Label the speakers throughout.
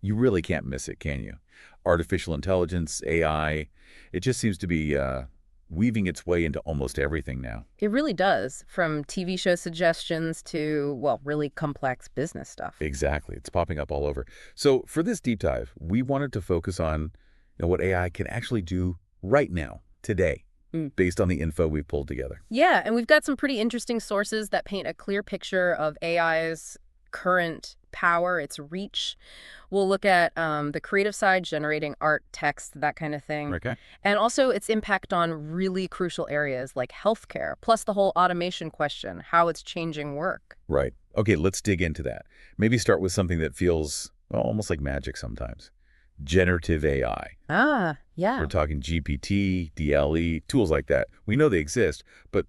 Speaker 1: You really can't miss it, can you? Artificial intelligence, AI, it just seems to be weaving its way into almost everything now.
Speaker 2: It really does, from TV show suggestions to, well, really complex business stuff.
Speaker 1: Exactly. It's popping up all over. So for this deep dive, we wanted to focus on what AI can actually do right now, today,
Speaker 2: Mm.
Speaker 1: based on the info we've pulled together.
Speaker 2: Yeah, and we've got some pretty interesting sources that paint a clear picture of AI's current power, its reach. We'll look at the creative side, generating art, text, that kind of thing,
Speaker 1: Okay.
Speaker 2: and also its impact on really crucial areas like healthcare, plus the whole automation question, how it's changing work.
Speaker 1: Right. Okay, let's dig into that. Maybe start with something that feels well, almost like magic sometimes. Generative AI.
Speaker 2: Ah,
Speaker 1: We're
Speaker 2: yeah.
Speaker 1: talking GPT, DLE, tools like that. We know they exist, but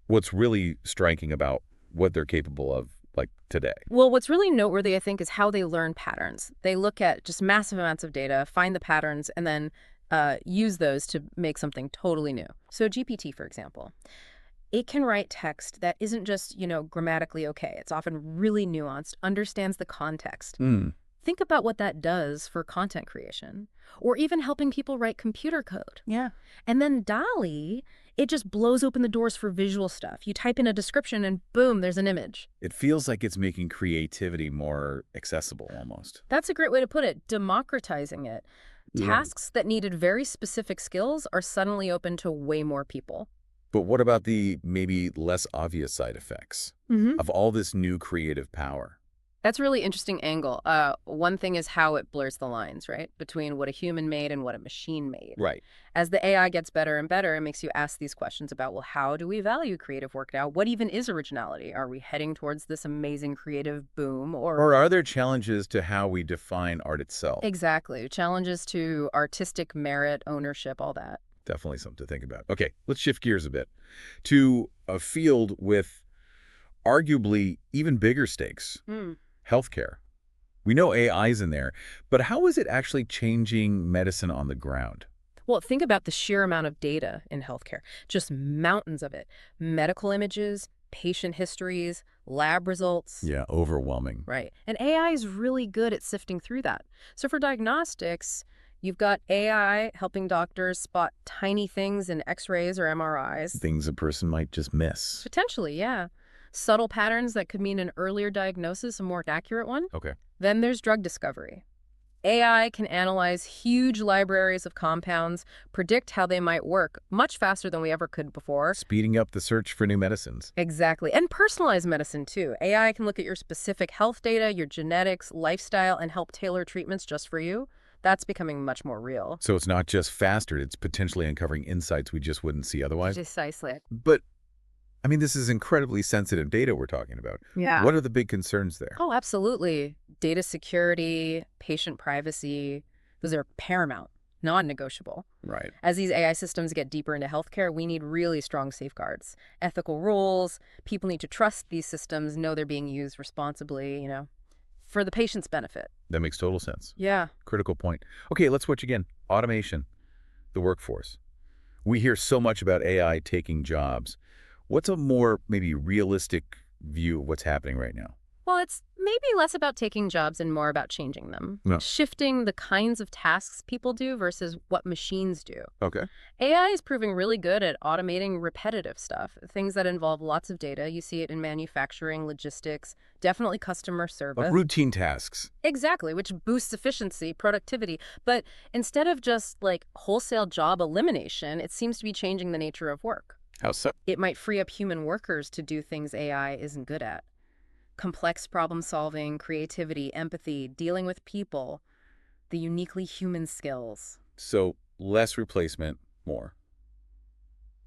Speaker 1: what's really striking about what they're capable of, like today?
Speaker 2: Well, what's really noteworthy, I think, is how they learn patterns. They look at just massive amounts of data, find the patterns, and then use those to make something totally new. So GPT, for example, it can write text that isn't just, grammatically okay. It's often really nuanced, understands the context.
Speaker 1: Hmm.
Speaker 2: Think about what that does for content creation, or even helping people write computer code.
Speaker 1: Yeah.
Speaker 2: And then Dolly, it just blows open the doors for visual stuff. You type in a description and boom, there's an image.
Speaker 1: It feels like it's making creativity more accessible almost.
Speaker 2: That's a great way to put it, democratizing it.
Speaker 1: Right.
Speaker 2: Tasks that needed very specific skills are suddenly open to way more people.
Speaker 1: But what about the maybe less obvious side effects
Speaker 2: Hmm.
Speaker 1: of all this new creative power?
Speaker 2: That's a really interesting angle. One thing is how it blurs the lines, right, between what a human made and what a machine made.
Speaker 1: Right.
Speaker 2: As the AI gets better and better, it makes you ask these questions about, well, how do we value creative work now? What even is originality? Are we heading towards this amazing creative boom or
Speaker 1: Or are there challenges to how we define art itself?
Speaker 2: exactly challenges to artistic merit, ownership, all that?
Speaker 1: Definitely something to think about. Okay, let's shift gears a bit to a field with arguably even bigger stakes,
Speaker 2: Hmm.
Speaker 1: healthcare. We know AI's in there, but how is it actually changing medicine on the ground?
Speaker 2: Well, think about the sheer amount of data in healthcare, just mountains of it. Medical images, patient histories, lab results.
Speaker 1: Yeah, overwhelming.
Speaker 2: Right. And AI is really good at sifting through that. So for diagnostics, you've got AI helping doctors spot tiny things in x-rays or MRIs.
Speaker 1: Things a person might just miss.
Speaker 2: Potentially, yeah. Subtle patterns that could mean an earlier diagnosis, a more accurate one.
Speaker 1: Okay.
Speaker 2: Then there's drug discovery. AI can analyze huge libraries of compounds, predict how they might work much faster than we ever could before.
Speaker 1: Speeding up the search for new medicines.
Speaker 2: Exactly. And personalized medicine, too. AI can look at your specific health data, your genetics, lifestyle, and help tailor treatments just for you. That's becoming much more real.
Speaker 1: So it's not just faster, it's potentially uncovering insights we just wouldn't see otherwise.
Speaker 2: Precisely.
Speaker 1: But, I mean, this is incredibly sensitive data we're talking about.
Speaker 2: Yeah.
Speaker 1: What are the big concerns there?
Speaker 2: Oh, absolutely. Data security, patient privacy, those are paramount, non-negotiable.
Speaker 1: Right.
Speaker 2: As these AI systems get deeper into healthcare, we need really strong safeguards, ethical rules. People need to trust these systems, know they're being used responsibly, for the patient's benefit.
Speaker 1: That makes total sense.
Speaker 2: Yeah.
Speaker 1: Critical point. Okay, let's switch again. Automation, the workforce. We hear so much about AI taking jobs. What's a more maybe realistic view of what's happening right now?
Speaker 2: Well, it's maybe less about taking jobs and more about changing them,
Speaker 1: Yeah.
Speaker 2: shifting the kinds of tasks people do versus what machines do.
Speaker 1: Okay.
Speaker 2: AI is proving really good at automating repetitive stuff, things that involve lots of data. You see it in manufacturing, logistics, definitely customer
Speaker 1: Like
Speaker 2: service.
Speaker 1: routine tasks.
Speaker 2: Exactly, which boosts efficiency, productivity. But instead of just like wholesale job elimination, it seems to be changing the nature of work.
Speaker 1: How so?
Speaker 2: It might free up human workers to do things AI isn't good at. Complex problem solving, creativity, empathy, dealing with people, the uniquely human skills.
Speaker 1: So less replacement, more.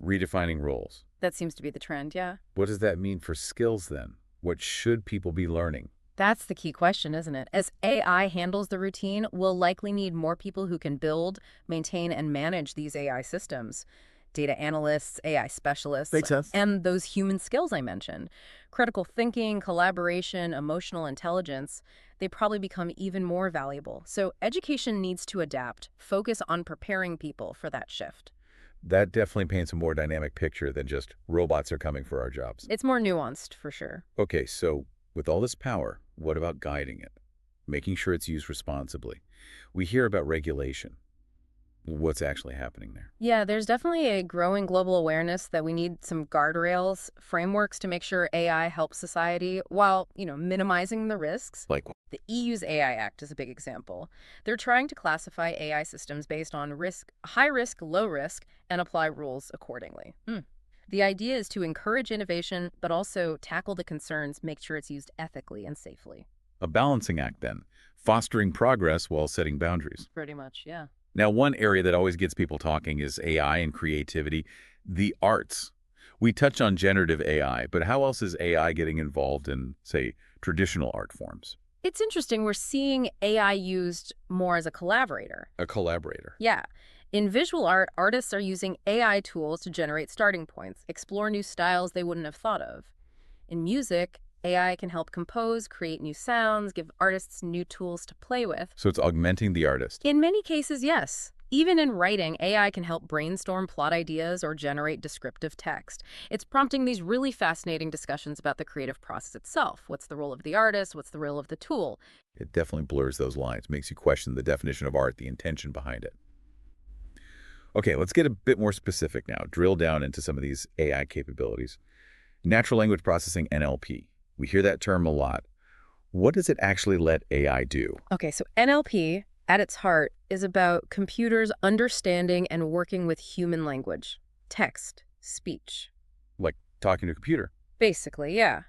Speaker 1: Redefining roles.
Speaker 2: That seems to be the trend, yeah.
Speaker 1: What does that mean for skills then? What should people be learning?
Speaker 2: That's the key question, isn't it? As AI handles the routine, we'll likely need more people who can build, maintain, and manage these AI systems. Data analysts, AI specialists,
Speaker 1: Makes sense.
Speaker 2: and those human skills I mentioned. Critical thinking, collaboration, emotional intelligence, they probably become even more valuable. So education needs to adapt, focus on preparing people for that shift.
Speaker 1: That definitely paints a more dynamic picture than just robots are coming for our jobs.
Speaker 2: It's more nuanced, for sure.
Speaker 1: Okay, so with all this power, what about guiding it? making sure it's used responsibly. We hear about regulation. What's actually happening there?
Speaker 2: Yeah, there's definitely a growing global awareness that we need some guardrails, frameworks to make sure AI helps society while, minimizing the risks.
Speaker 1: Like,
Speaker 2: The EU's AI Act is a big example. They're trying to classify AI systems based on risk, high risk, low risk, and apply rules accordingly. The idea is to encourage innovation, but also tackle the concerns, make sure it's used ethically and safely.
Speaker 1: a balancing act then, fostering progress while setting boundaries.
Speaker 2: Pretty much, yeah.
Speaker 1: Now, one area that always gets people talking is AI and creativity, the arts. We touch on generative AI, but how else is AI getting involved in, say, traditional art forms?
Speaker 2: It's interesting. We're seeing AI used more as a collaborator.
Speaker 1: A collaborator.
Speaker 2: Yeah. In visual art, artists are using AI tools to generate starting points, explore new styles they wouldn't have thought of. In music, AI can help compose, create new sounds, give artists new tools to play with.
Speaker 1: So it's augmenting the artist.
Speaker 2: In many cases, yes. Even in writing, AI can help brainstorm plot ideas or generate descriptive text. It's prompting these really fascinating discussions about the creative process itself. What's the role of the artist? What's the role of the tool?
Speaker 1: It definitely blurs those lines, makes you question the definition of art, the intention behind it. Okay, let's get a bit more specific now, drill down into some of these AI capabilities. Natural language processing, NLP. We hear that term a lot. What does it actually let AI do?
Speaker 2: Okay, so NLP, at its heart, is about computers understanding and working with human language, text, speech.
Speaker 1: Like talking to a computer.
Speaker 2: Basically, yeah.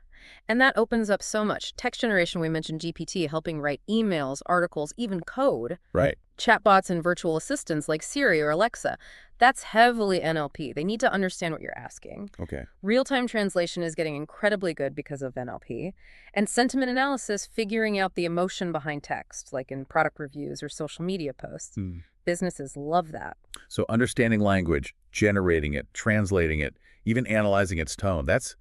Speaker 2: And that opens up so much. Text generation, we mentioned GPT, helping write emails, articles, even code.
Speaker 1: Right.
Speaker 2: Chatbots and virtual assistants like Siri or Alexa. That's heavily NLP. They need to understand what you're asking.
Speaker 1: Okay.
Speaker 2: Real-time translation is getting incredibly good because of NLP. And sentiment analysis, figuring out the emotion behind text, like in product reviews or social media posts. Businesses love that.
Speaker 1: So understanding language, generating it, translating it, even analyzing its tone, that's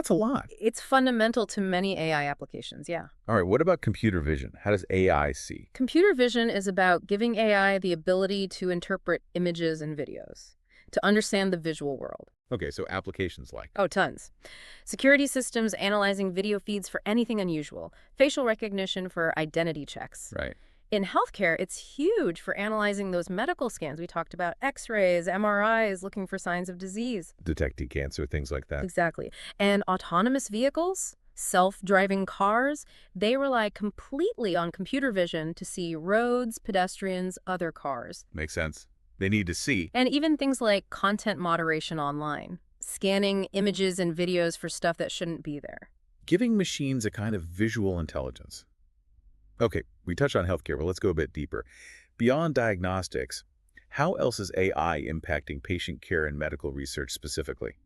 Speaker 1: a lot.
Speaker 2: It's fundamental to many AI applications, yeah.
Speaker 1: All right, what about computer vision? How does AI see?
Speaker 2: Computer vision is about giving AI the ability to interpret images and videos, to understand the visual world.
Speaker 1: Okay, so applications like.
Speaker 2: Oh, tons. Security systems analyzing video feeds for anything unusual, facial recognition for identity checks.
Speaker 1: Right.
Speaker 2: In healthcare, it's huge for analyzing those medical scans. We talked about X-rays, MRIs, looking for signs of disease.
Speaker 1: Detecting cancer, things like that.
Speaker 2: Exactly. And autonomous vehicles, self-driving cars, they rely completely on computer vision to see roads, pedestrians, other cars.
Speaker 1: Makes sense. They need to see.
Speaker 2: And even things like content moderation online, scanning images and videos for stuff that shouldn't be there.
Speaker 1: Giving machines a kind of visual intelligence. Okay, we touched on healthcare, but let's go a bit deeper. Beyond diagnostics, how else is AI impacting patient care and medical research specifically?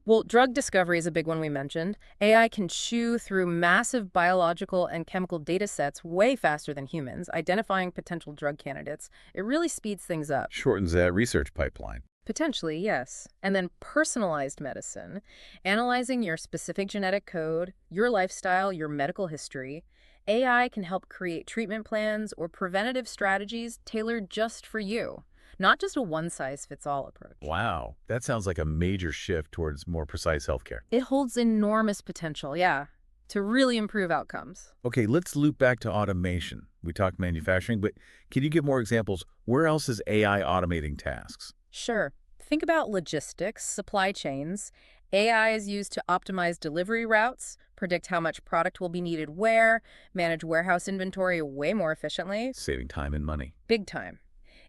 Speaker 2: Well, drug discovery is a big one we mentioned. AI can chew through massive biological and chemical data sets way faster than humans, identifying potential drug candidates. It really speeds things up.
Speaker 1: Shortens that research pipeline.
Speaker 2: Potentially, yes. And then personalized medicine, analyzing your specific genetic code, your lifestyle, your medical history. AI can help create treatment plans or preventative strategies tailored just for you, not just a one-size-fits-all approach.
Speaker 1: Wow, that sounds like a major shift towards more precise healthcare.
Speaker 2: It holds enormous potential, yeah, to really improve outcomes.
Speaker 1: Okay, let's loop back to automation. We talked manufacturing, but can you give more examples? Where else is AI automating tasks?
Speaker 2: Sure. Think about logistics, supply chains. AI is used to optimize delivery routes, predict how much product will be needed where, manage warehouse inventory way more efficiently.
Speaker 1: Saving time and money.
Speaker 2: Big time.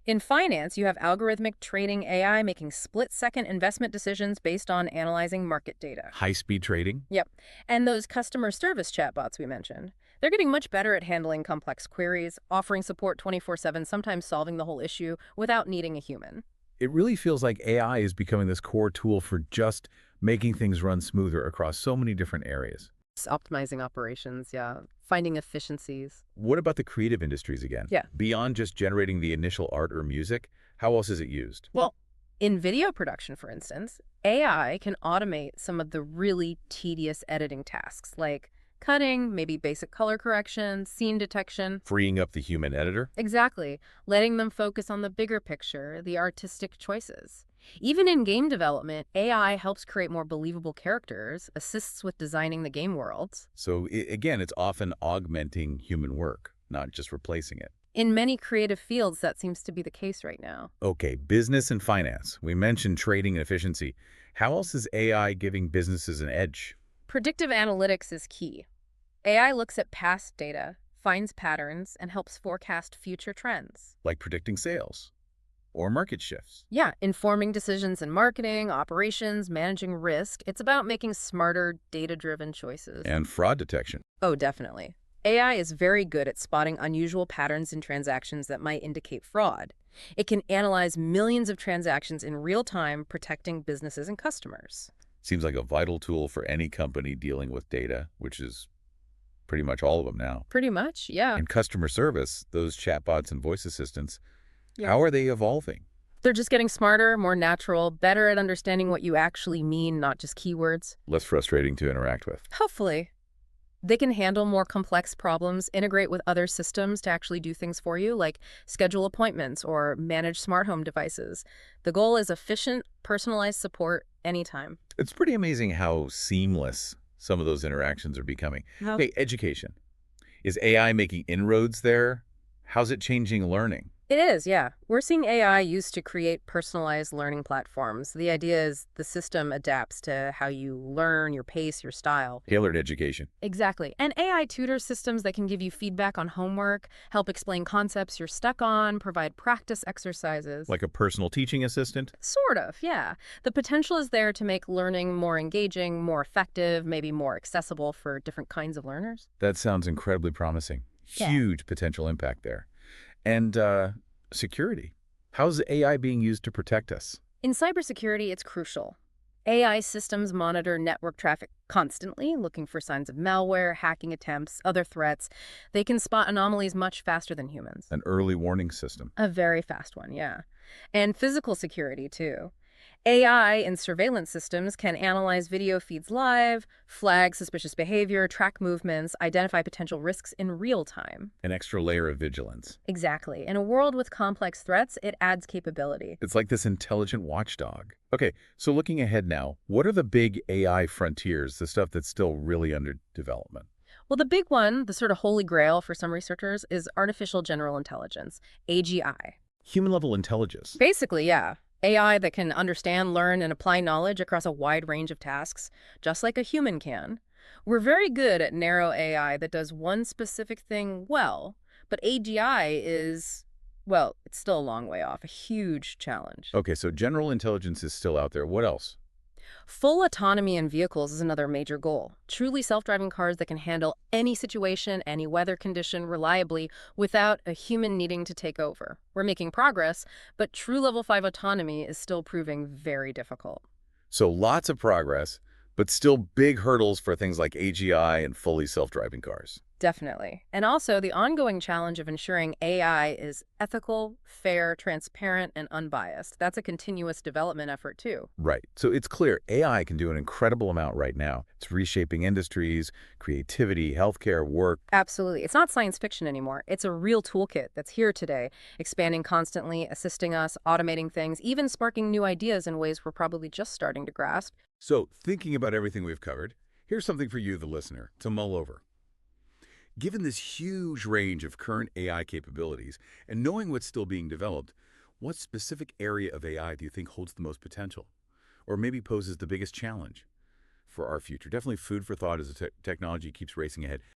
Speaker 2: In finance, you have algorithmic trading AI making split-second investment decisions based on analyzing market data.
Speaker 1: High-speed trading?
Speaker 2: Yep. And those customer service chatbots we mentioned, they're getting much better at handling complex queries, offering support 24/7, sometimes solving the whole issue without needing a human.
Speaker 1: It really feels like AI is becoming this core tool for just making things run smoother across so many different areas.
Speaker 2: It's optimizing operations, yeah, finding efficiencies.
Speaker 1: What about the creative industries again?
Speaker 2: Yeah.
Speaker 1: Beyond just generating the initial art or music, how else is it used?
Speaker 2: Well, in video production, for instance, AI can automate some of the really tedious editing tasks, like cutting, maybe basic color correction, scene detection.
Speaker 1: Freeing up the human editor?
Speaker 2: Exactly, letting them focus on the bigger picture, the artistic choices. Even in game development, AI helps create more believable characters, assists with designing the game worlds.
Speaker 1: So again, it's often augmenting human work, not just replacing it.
Speaker 2: In many creative fields, that seems to be the case right now.
Speaker 1: Okay, business and finance. We mentioned trading and efficiency. How else is AI giving businesses an edge?
Speaker 2: Predictive analytics is key. AI looks at past data, finds patterns, and helps forecast future trends.
Speaker 1: Like predicting sales or market shifts.
Speaker 2: Yeah, informing decisions in marketing, operations, managing risk. It's about making smarter, data-driven choices.
Speaker 1: And fraud detection.
Speaker 2: Oh, definitely. AI is very good at spotting unusual patterns in transactions that might indicate fraud. It can analyze millions of transactions in real time, protecting businesses and customers.
Speaker 1: Seems like a vital tool for any company dealing with data, which is pretty much all of them now.
Speaker 2: Pretty much, yeah.
Speaker 1: In customer service, those chatbots and voice assistants,
Speaker 2: Yeah.
Speaker 1: how are they evolving?
Speaker 2: They're just getting smarter, more natural, better at understanding what you actually mean, not just keywords.
Speaker 1: Less frustrating to interact with.
Speaker 2: Hopefully. They can handle more complex problems, integrate with other systems to actually do things for you, like schedule appointments or manage smart home devices. The goal is efficient, personalized support anytime.
Speaker 1: It's pretty amazing how seamless some of those interactions are becoming.
Speaker 2: How-
Speaker 1: Hey, education. Is AI making inroads there? How's it changing learning?
Speaker 2: It is, yeah. We're seeing AI used to create personalized learning platforms. The idea is the system adapts to how you learn, your pace, your style.
Speaker 1: Tailored education.
Speaker 2: Exactly. And AI tutor systems that can give you feedback on homework, help explain concepts you're stuck on, provide practice exercises.
Speaker 1: Like a personal teaching assistant?
Speaker 2: Sort of, yeah. The potential is there to make learning more engaging, more effective, maybe more accessible for different kinds of learners.
Speaker 1: That sounds incredibly promising.
Speaker 2: Yeah.
Speaker 1: Huge potential impact there. And security. How's AI being used to protect us?
Speaker 2: In cybersecurity, it's crucial. AI systems monitor network traffic constantly, looking for signs of malware, hacking attempts, other threats. They can spot anomalies much faster than humans.
Speaker 1: An early warning system.
Speaker 2: A very fast one, yeah. And physical security, too. AI in surveillance systems can analyze video feeds live, flag suspicious behavior, track movements, identify potential risks in real time.
Speaker 1: An extra layer of vigilance.
Speaker 2: Exactly. In a world with complex threats, it adds capability.
Speaker 1: It's like this intelligent watchdog. Okay, so looking ahead now, what are the big AI frontiers, the stuff that's still really under development?
Speaker 2: Well, the big one, the sort of holy grail for some researchers, is artificial general intelligence, AGI.
Speaker 1: Human-level intelligence.
Speaker 2: Basically, yeah. AI that can understand, learn, and apply knowledge across a wide range of tasks, just like a human can. We're very good at narrow AI that does one specific thing well, but AGI is, well, it's still a long way off, a huge challenge.
Speaker 1: Okay, so general intelligence is still out there. What else?
Speaker 2: Full autonomy in vehicles is another major goal. Truly self-driving cars that can handle any situation, any weather condition reliably without a human needing to take over. We're making progress, but true level 5 autonomy is still proving very difficult.
Speaker 1: So lots of progress, but still big hurdles for things like AGI and fully self-driving cars.
Speaker 2: Definitely. And also the ongoing challenge of ensuring AI is ethical, fair, transparent, and unbiased. That's a continuous development effort, too.
Speaker 1: Right. So it's clear AI can do an incredible amount right now. It's reshaping industries, creativity, healthcare, work.
Speaker 2: Absolutely. It's not science fiction anymore. It's a real toolkit that's here today, expanding constantly, assisting us, automating things, even sparking new ideas in ways we're probably just starting to grasp.
Speaker 1: So thinking about everything we've covered, here's something for you, the listener, to mull over. Given this huge range of current AI capabilities and knowing what's still being developed, what specific area of AI do you think holds the most potential? Or maybe poses the biggest challenge for our future? Definitely food for thought as the technology keeps racing ahead.